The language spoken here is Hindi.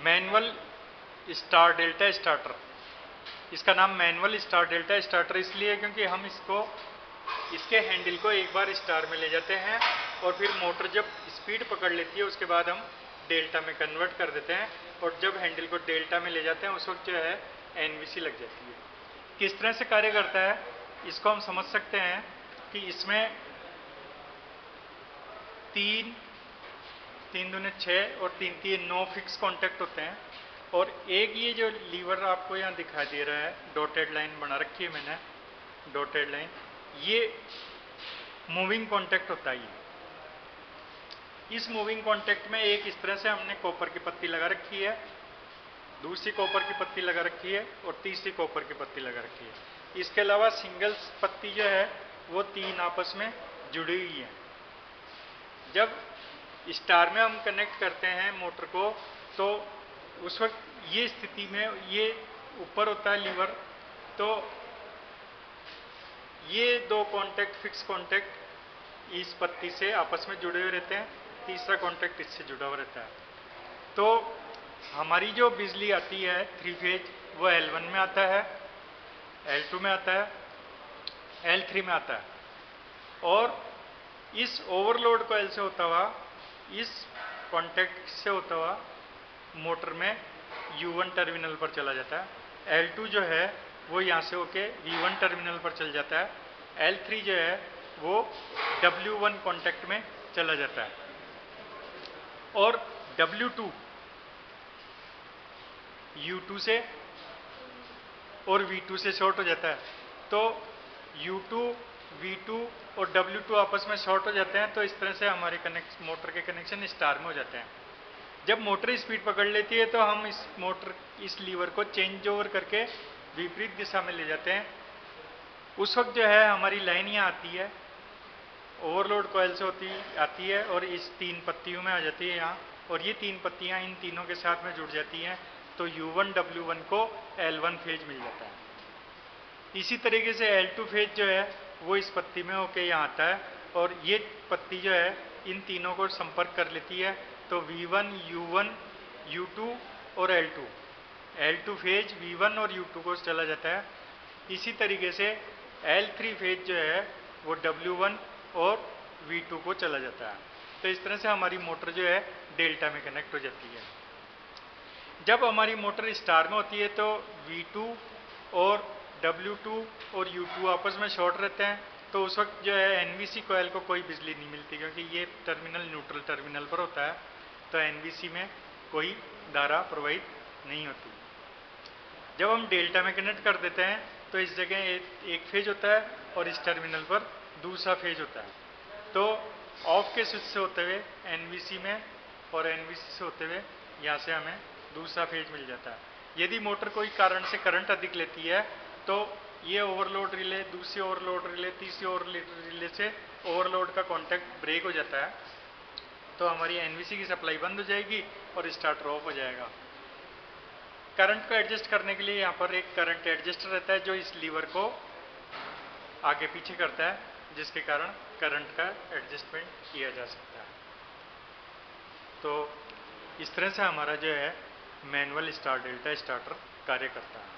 Manual star delta starter. इसका नाम मैनुअल स्टार डेल्टा स्टार्टर इसलिए है क्योंकि हम इसके हैंडल को एक बार स्टार में ले जाते हैं और फिर मोटर जब स्पीड पकड़ लेती है उसके बाद हम डेल्टा में कन्वर्ट कर देते हैं, और जब हैंडल को डेल्टा में ले जाते हैं उस वक्त जो है एनवीसी लग जाती है। किस तरह से कार्य करता है इसको हम समझ सकते हैं कि इसमें तीन दूने 6 और 3 3 9 फिक्स कांटेक्ट होते हैं, और एक ये जो लीवर आपको यहाँ दिखाई दे रहा है, डॉटेड लाइन बना रखी है मैंने, डॉटेड लाइन, ये मूविंग कांटेक्ट होता है। इस मूविंग कांटेक्ट में एक इस तरह से हमने कॉपर की पत्ती लगा रखी है, दूसरी कॉपर की पत्ती लगा रखी है और तीसरी कॉपर की पत्ती लगा रखी है। इसके अलावा सिंगल पत्ती जो है वो 3 आपस में जुड़ी हुई है। जब स्टार में हम कनेक्ट करते हैं मोटर को तो उस वक्त ये स्थिति में ये ऊपर होता है लीवर, तो ये 2 कांटेक्ट फिक्स कांटेक्ट इस पत्ती से आपस में जुड़े हुए रहते हैं, तीसरा कांटेक्ट इससे जुड़ा हुआ रहता है। तो हमारी जो बिजली आती है 3 फेज वो L1 में आता है, L2 में आता है, L3 में आता है, और इस ओवरलोड कॉइल से होता हुआ, इस कांटेक्ट से होता हुआ मोटर में U1 टर्मिनल पर चला जाता है। L2 जो है वो यहाँ से होके V1 टर्मिनल पर चल जाता है। L3 जो है वो W1 कांटेक्ट में चला जाता है, और W2 U2 से और V2 से शॉर्ट हो जाता है। तो U2, V2 और W2 आपस में शॉर्ट हो जाते हैं, तो इस तरह से हमारे मोटर के कनेक्शन स्टार में हो जाते हैं। जब मोटर स्पीड पकड़ लेती है तो हम इस लीवर को चेंज ओवर करके विपरीत दिशा में ले जाते हैं। उस वक्त जो है हमारी लाइन यहाँ आती है, ओवरलोड कॉइल से आती है और इस 3 पत्तियों में आ जाती है यहाँ, और ये 3 पत्तियाँ इन तीनों के साथ में जुड़ जाती हैं, तो U1 W1 को L1 फेज मिल जाता है। इसी तरीके से L2 फेज जो है वो इस पत्ती में होके यहाँ आता है, और ये पत्ती जो है इन तीनों को संपर्क कर लेती है, तो V1 U1 U2 और L2 फेज V1 और U2 को चला जाता है। इसी तरीके से L3 फेज जो है वो W1 और V2 को चला जाता है। तो इस तरह से हमारी मोटर जो है डेल्टा में कनेक्ट हो जाती है। जब हमारी मोटर स्टार में होती है तो V2 और W2 और U2 आपस में शॉर्ट रहते हैं, तो उस वक्त जो है एनवीसी कॉइल को कोई बिजली नहीं मिलती, क्योंकि ये टर्मिनल न्यूट्रल टर्मिनल पर होता है, तो एनवीसी में कोई धारा प्रवाहित नहीं होती। जब हम डेल्टा में कनेक्ट कर देते हैं तो इस जगह एक फेज होता है और इस टर्मिनल पर दूसरा फेज होता है। तो ऑफ के स्विच से होते हुए एनवीसी में और एनवीसी से होते हुए यहाँ से हमें दूसरा फेज मिल जाता है। यदि मोटर कोई कारण से करंट अधिक लेती है तो ये ओवरलोड रिले, दूसरी ओवरलोड रिले, तीसरी ओवरलोड रिले से ओवरलोड का कांटेक्ट ब्रेक हो जाता है, तो हमारी एनवीसी की सप्लाई बंद हो जाएगी और स्टार्टर ऑफ हो जाएगा। करंट को एडजस्ट करने के लिए यहाँ पर एक करंट एडजस्टर रहता है जो इस लीवर को आगे पीछे करता है, जिसके कारण करंट का एडजस्टमेंट किया जा सकता है। तो इस तरह से हमारा जो है मैनुअल स्टार डेल्टा स्टार्टर कार्य करता है।